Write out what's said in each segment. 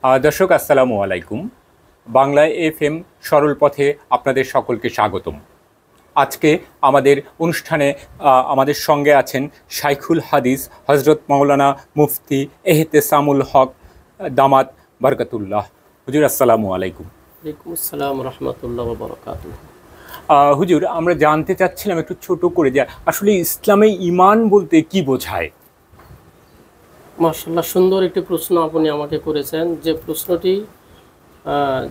দর্শক আসসালামু আলাইকুম। বাংলায় এফএম সরল পথে আপনাদের সকলকে স্বাগতম। আজকে আমাদের অনুষ্ঠানে আমাদের সঙ্গে আছেন শাইখুল হাদিস হজরত মাওলানা মুফতি এহতেসামুল হক দামাত বরকতুল্লাহ। হুজুর আসসালামু আলাইকুম। ওয়ালাইকুম আসসালাম রহমতুল্লাহ ওয়া বারাকাতুহু। হুজুর, আমরা জানতে চাচ্ছিলাম একটু ছোট করে যে আসলে ইসলামে ঈমান বলতে কি বোঝায়? মাশাআল্লাহ, সুন্দর একটি প্রশ্ন আপনি আমাকে করেছেন। যে প্রশ্নটি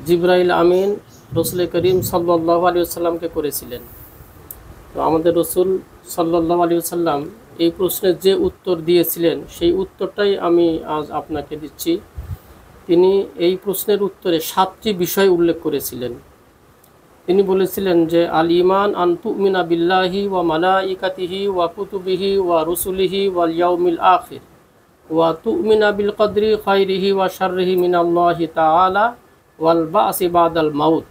জিবরাইল আমিন রসুল করিম সাল্লাল্লাহু আলাইহি ওয়াসাল্লামকে করেছিলেন। তো আমাদের রসুল সাল্লাল্লাহু আলাইহি ওয়াসাল্লাম এই প্রশ্নের যে উত্তর দিয়েছিলেন সেই উত্তরটাই আমি আজ আপনাকে দিচ্ছি। তিনি এই প্রশ্নের উত্তরে 7টি বিষয় উল্লেখ করেছিলেন। তিনি বলেছিলেন যে আল ইমান আন তুমিনা বিল্লাহি ওয়া মালাইকাতিহি ওয়া কুতুবিহি ওয়া রুসুলিহি ওয়াল ইয়াউমিল আখির ওয়া তুমিনা বিল কদরি খাইরিহি ওয়া শাররিহি মিনাল্লাহি তাআলা ওয়াল বাসি বাদাল মাউত।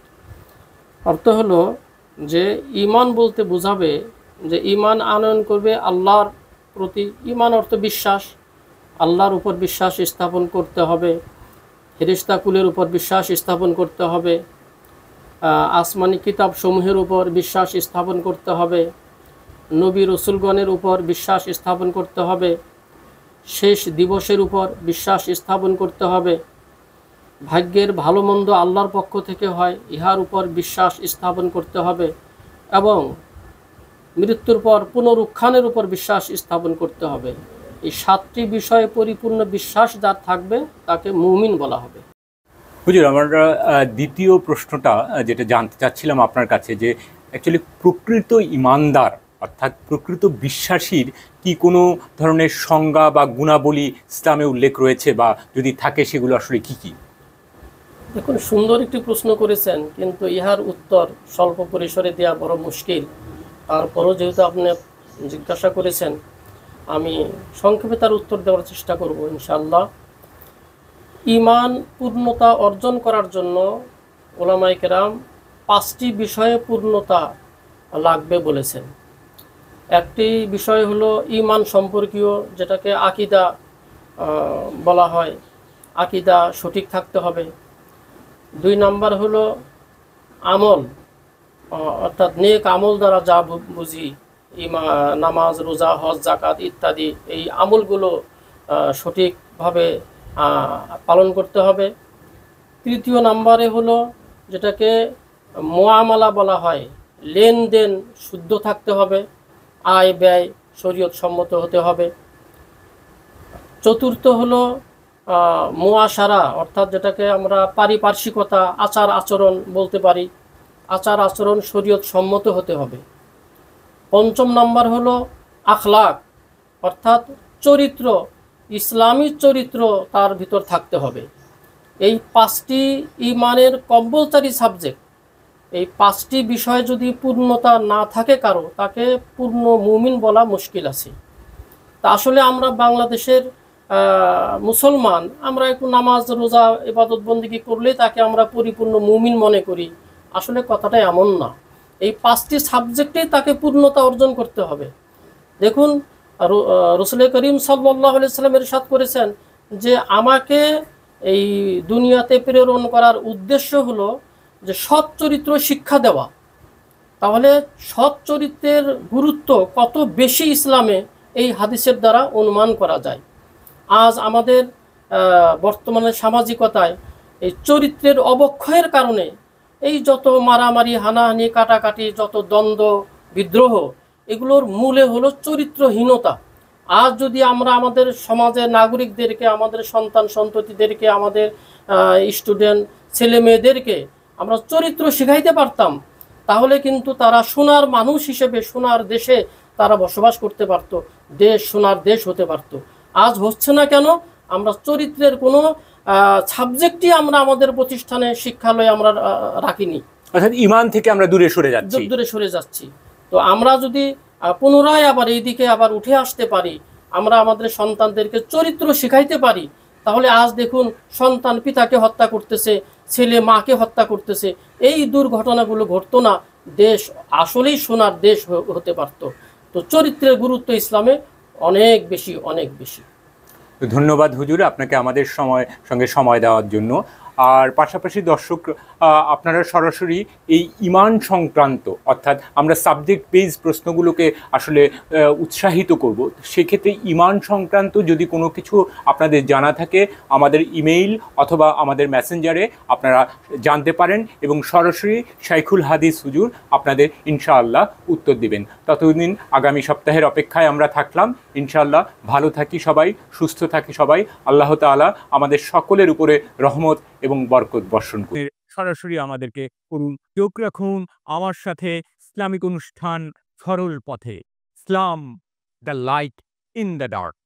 অর্থ হলো যে ঈমান বলতে বোঝাবে যে ঈমান আনয়ন করবে আল্লাহর প্রতি। ঈমান অর্থ বিশ্বাস, আল্লাহর উপর বিশ্বাস স্থাপন করতে হবে, ফেরেশতা কুলের উপর বিশ্বাস স্থাপন করতে হবে, আসমানি কিতাব সমূহের উপর বিশ্বাস স্থাপন করতে হবে, নবী রসুলগণের উপর বিশ্বাস স্থাপন করতে হবে, শেষ দিবসের উপর বিশ্বাস স্থাপন করতে হবে, ভাগ্যের ভালো মন্দ আল্লাহর পক্ষ থেকে হয় ইহার উপর বিশ্বাস স্থাপন করতে হবে, এবং মৃত্যুর পর পুনরুত্থানের উপর বিশ্বাস স্থাপন করতে হবে। এই 7টি বিষয়ে পরিপূর্ণ বিশ্বাস যার থাকবে তাকে মুমিন বলা হবে। হুজুর, আমরা দ্বিতীয় প্রশ্নটা যেটা জানতে চাচ্ছিলাম আপনার কাছে, যে অ্যাকচুয়ালি প্রকৃত ঈমানদার অর্থাৎ প্রকৃত বিশ্বাসীর কি কোনো ধরনের সংজ্ঞা বা গুণাবলী ইসলামে উল্লেখ রয়েছে, বা যদি থাকে সেগুলো আসলে কি কি? দেখুন, সুন্দর একটি প্রশ্ন করেছেন, কিন্তু ইহার উত্তর স্বল্প পরিসরে দেওয়া বড় মুশকিল। তারপরও যেহেতু আপনি জিজ্ঞাসা করেছেন, আমি সংক্ষেপে তার উত্তর দেওয়ার চেষ্টা করব ইনশাআল্লাহ। ঈমান পূর্ণতা অর্জন করার জন্য উলামায়ে কেরাম 5টি বিষয়ে পূর্ণতা লাগবে বলেছেন। একটি বিষয় হলো ঈমান সম্পর্কীয়, যেটাকে আকীদা বলা হয়। আকীদা সঠিক থাকতে হবে। 2 নাম্বার হলো আমল, অর্থাৎ নেক আমল দ্বারা যা বুঝি, নামাজ, রোজা, হজ, যাকাত ইত্যাদি, এই আমলগুলো সঠিকভাবে পালন করতে হবে। 3য় নাম্বারে হলো যেটাকে মুআমালা বলা হয়, লেনদেন শুদ্ধ থাকতে হবে, আয় ব্যয় শরীয়ত সম্মত হতে হবে। 4র্থ হলো মুআশারা, অর্থাৎ যেটাকে আমরা পারিপার্শ্বিকতা, আচার আচরণ বলতে পারি, আচার আচরণ শরীয়ত সম্মত হতে হবে। 5ম নাম্বার হলো আখলাক, অর্থাৎ চরিত্র, ইসলামী চরিত্র তার ভিতর থাকতে হবে। এই 5টি ঈমানের কম্পালসারি সাবজেক্ট। এই 5টি বিষয় যদি পূর্ণতা না থাকে কারো, তাকে পূর্ণ মুমিন বলা মুশকিল আছে। তা আসলে আমরা বাংলাদেশের মুসলমান, আমরা একটু নামাজ, রোজা, ইবাদত বন্দেগী করলেই তাকে আমরা পরিপূর্ণ মুমিন মনে করি। আসলে কথাটা এমন না। এই 5টি সাবজেক্টেই তাকে পূর্ণতা অর্জন করতে হবে। দেখুন, রসুল করিম সাল্লাল্লাহু আলাইহি ওয়াসাল্লাম ইরশাদ করেছেন যে আমাকে এই দুনিয়াতে প্রেরণ করার উদ্দেশ্য হলো যে সৎ চরিত্র শিক্ষা দেওয়া। তাহলে সৎ চরিত্রের গুরুত্ব কত বেশি ইসলামে এই হাদিসের দ্বারা অনুমান করা যায়। আজ আমাদের বর্তমানে সামাজিকতায় এই চরিত্রের অবক্ষয়ের কারণে এই যত মারামারি, হানাহানি, কাটাকাটি, যত দ্বন্দ্ব, বিদ্রোহ, এগুলোর মূলে হলো চরিত্রহীনতা। আজ যদি আমরা আমাদের সমাজের নাগরিকদেরকে, আমাদের সন্তান সন্ততিদেরকে, আমাদের স্টুডেন্ট ছেলে মেয়েদেরকে আমরা চরিত্র শিখাইতে পারতাম, তাহলে কিন্তু তারা সোনার মানুষ হিসেবে সোনার দেশে তারা বসবাস করতে পারত, দেশ সোনার দেশ হতে পারত। আজ হচ্ছে না কেন? আমরা চরিত্রের কোনো সাবজেক্টই আমরা আমাদের প্রতিষ্ঠানে, শিক্ষালয়ে আমরা রাখিনি। অর্থাৎ ঈমান থেকে আমরা দূরে সরে যাচ্ছি। তো আমরা যদি পুনরায় আবার এই দিকে আবার উঠে আসতে পারি, আমরা আমাদের সন্তানদেরকে চরিত্র শিখাইতে পারি, তাহলে আজ দেখুন সন্তান পিতাকে হত্যা করতেছে, ছেলে মাকে হত্যা করতেছে। এই দুর্ঘটনাগুলো ঘটতো না, দেশ আসলেই সোনার দেশ হতে পারত। তো চরিত্রের গুরুত্ব ইসলামে অনেক বেশি, অনেক বেশি। ধন্যবাদ হুজুর, আপনাকে আমাদের সঙ্গে সময় দেওয়ার জন্য। আর পাশাপাশি দর্শক, আপনারা সরাসরি এই ঈমান সংক্রান্ত, অর্থাৎ আমরা সাবজেক্ট বেজ প্রশ্নগুলোকে আসলে উৎসাহিত করব। সেক্ষেত্রে ঈমান সংক্রান্ত যদি কোনো কিছু আপনাদের জানা থাকে, আমাদের ইমেইল অথবা আমাদের মেসেঞ্জারে আপনারা জানতে পারেন এবং সরাসরি শাইখুল হাদিস হুজুর আপনাদের ইনশাআল্লাহ উত্তর দিবেন। ততদিন আগামী সপ্তাহের অপেক্ষায় আমরা থাকলাম। ইনশাআল্লাহ ভালো থাকি সবাই, সুস্থ থাকি সবাই। আল্লাহ তাআলা আমাদের সকলের উপরে রহমত এবং বরকত বর্ষণ করুন। সরাসরি আমাদেরকে করুন। চোখ রাখুন আমার সাথে ইসলামিক অনুষ্ঠান সরল পথে। Islam, the light in the dark.